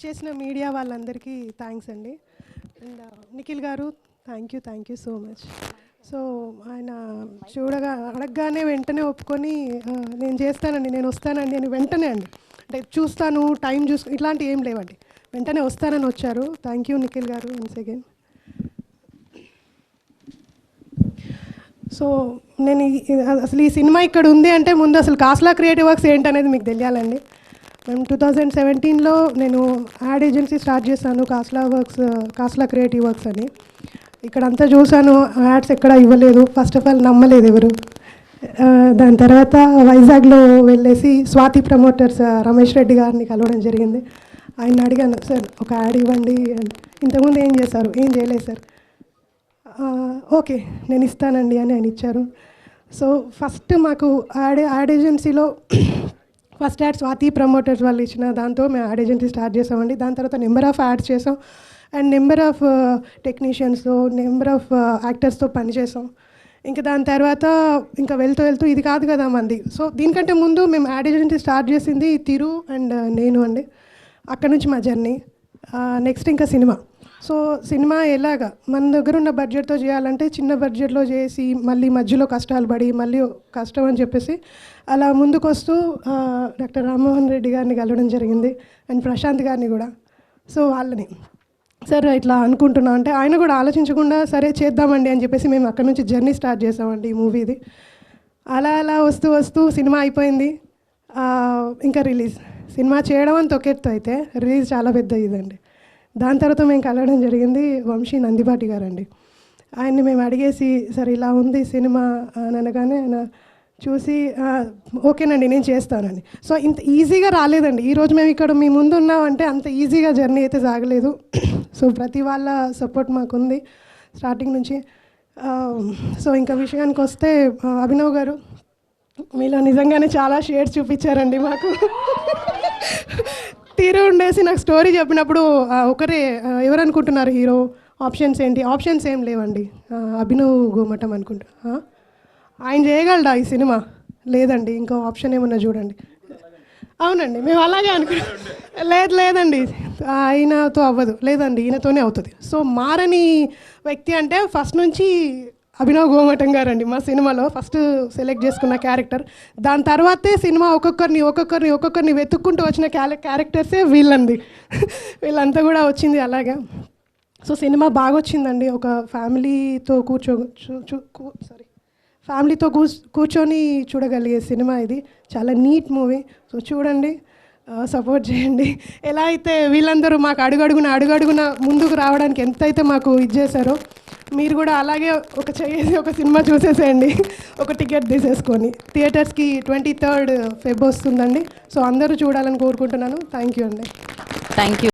ఇచ్చేసిన మీడియా వాళ్ళందరికీ థ్యాంక్స్ అండి. అండ్ నిఖిల్ గారు thank you so much. So ఆయన అడగగానే వెంటనే ఒప్పుకొని నేను చేస్తానండి, నేను వస్తానండి అని వెంటనే అండి, అంటే చూస్తాను టైం ఇట్లాంటి ఏం లేవండి, వెంటనే వస్తానని వచ్చారు. థ్యాంక్ యూ నిఖిల్ గారు వన్స్ అగైన్. సో నేను అసలు ఈ సినిమా ఇక్కడ ఉంది అంటే ముందు అసలు కాస్లా క్రియేటివ్ వర్క్స్ ఏంటనేది మీకు తెలియాలండి. మేము 2017లో నేను యాడ్ ఏజెన్సీ స్టార్ట్ చేశాను, కాస్లా క్రియేటివ్ వర్క్స్ అని. ఇక్కడంతా చూశాను, యాడ్స్ ఎక్కడ ఇవ్వలేదు, ఫస్ట్ ఆఫ్ ఆల్ నమ్మలేదు ఎవరు. దాని తర్వాత వైజాగ్లో వెళ్ళేసి స్వాతి ప్రమోటర్స్ రమేష్ రెడ్డి గారిని కలవడం జరిగింది. ఆయన అడిగాను, సార్ ఒక యాడ్ ఇవ్వండి. ఇంతకుముందు ఏం చేశారు? ఏం చేయలేదు సార్. ఓకే నేను ఇస్తానండి అని ఆయన ఇచ్చారు. సో ఫస్ట్ మాకు యాడ్ ఏజెన్సీలో ఫస్ట్ యాడ్ స్వాతి ప్రమోటర్స్ వాళ్ళు ఇచ్చిన దాంతో మేము యాడ్ ఏజెన్సీ స్టార్ట్ చేసామండి. దాని తర్వాత నెంబర్ ఆఫ్ యాడ్స్ చేసాం అండ్ నెంబర్ ఆఫ్ టెక్నీషియన్స్తో, నెంబర్ ఆఫ్ యాక్టర్స్తో పనిచేసాం. ఇంకా దాని తర్వాత ఇంకా వెళ్తూ ఇది కాదు కదా మంది. సో దీనికంటే ముందు మేము యాడ్ ఏజెన్సీ స్టార్ట్ చేసింది తిరు అండ్ నేను అండి. అక్కడ నుంచి మా జర్నీ. నెక్స్ట్ ఇంకా సో సినిమా ఎలాగా మన దగ్గర ఉన్న బడ్జెట్తో చేయాలంటే చిన్న బడ్జెట్లో చేసి మళ్ళీ మధ్యలో కష్టాలు పడి మళ్ళీ కష్టం అని చెప్పేసి అలా ముందుకు వస్తూ డాక్టర్ రామ్మోహన్ రెడ్డి గారిని కలవడం జరిగింది అండ్ ప్రశాంత్ గారిని కూడా. సో వాళ్ళని సార్ ఇట్లా అనుకుంటున్నాం అంటే ఆయన కూడా ఆలోచించకుండా సరే చేద్దామండి అని చెప్పేసి మేము అక్కడ నుంచి జర్నీ స్టార్ట్ చేసామండి ఈ మూవీది. అలా వస్తూ సినిమా అయిపోయింది. ఇంకా సినిమా చేయడం అంత ఒక ఎత్తు అయితే రిలీజ్ చాలా పెద్ద ఇదండి. దాని తర్వాత మేము కలవడం జరిగింది వంశీ నందిపాటి గారండి. ఆయన్ని మేము అడిగేసి సరే ఇలా ఉంది సినిమా అని అనగానే ఆయన చూసి ఓకేనండి నేను చేస్తానని. సో ఇంత ఈజీగా రాలేదండి. ఈరోజు మేము ఇక్కడ మీ ముందు ఉన్నామంటే అంత ఈజీగా జర్నీ అయితే సాగలేదు. సో ప్రతి వాళ్ళ సపోర్ట్ మాకుంది స్టార్టింగ్ నుంచి. సో ఇంకా విషయానికి వస్తే అభినవ్ గారు మీలో నిజంగానే చాలా షేడ్స్ చూపించారండి మాకు. తీరు ఉండేసి నాకు స్టోరీ చెప్పినప్పుడు ఒకరే ఎవరు అనుకుంటున్నారు హీరో, ఆప్షన్స్ ఏంటి? ఆప్షన్స్ ఏం లేవండి. అభినవ్ గోమటం అనుకుంటా. ఆయన చేయగలడా ఈ సినిమా? లేదండి, ఇంకో ఆప్షన్ ఏమన్నా చూడండి. అవునండి మేము అలాగే లేదండి ఆయనతో అవ్వదు, లేదండి ఈయనతోనే అవుతుంది. సో మారని వ్యక్తి అంటే ఫస్ట్ నుంచి అభినవ్ గోమటం గారండి. మా సినిమాలో ఫస్ట్ సెలెక్ట్ చేసుకున్న క్యారెక్టర్. దాని తర్వాతే సినిమా ఒక్కొక్కరిని వెతుక్కుంటూ వచ్చిన క్యారెక్టర్సే వీళ్ళండి. వీళ్ళంతా కూడా వచ్చింది అలాగే. సో సినిమా బాగా వచ్చిందండి. ఒక ఫ్యామిలీతో కూర్చొని చూడగలిగే సినిమా ఇది. చాలా నీట్ మూవీ. సో చూడండి, సపోర్ట్ చేయండి. ఎలా అయితే వీళ్ళందరూ మాకు అడుగడుగున ముందుకు రావడానికి ఎంతైతే మాకు ఇది చేశారో మీరు కూడా అలాగే ఒక సినిమా చూసేసేయండి, ఒక టికెట్ తీసేసుకొని. థియేటర్స్కి 23rd Feb వస్తుందండి. సో అందరూ చూడాలని కోరుకుంటున్నాను. థ్యాంక్ యూ అండి. Thank you.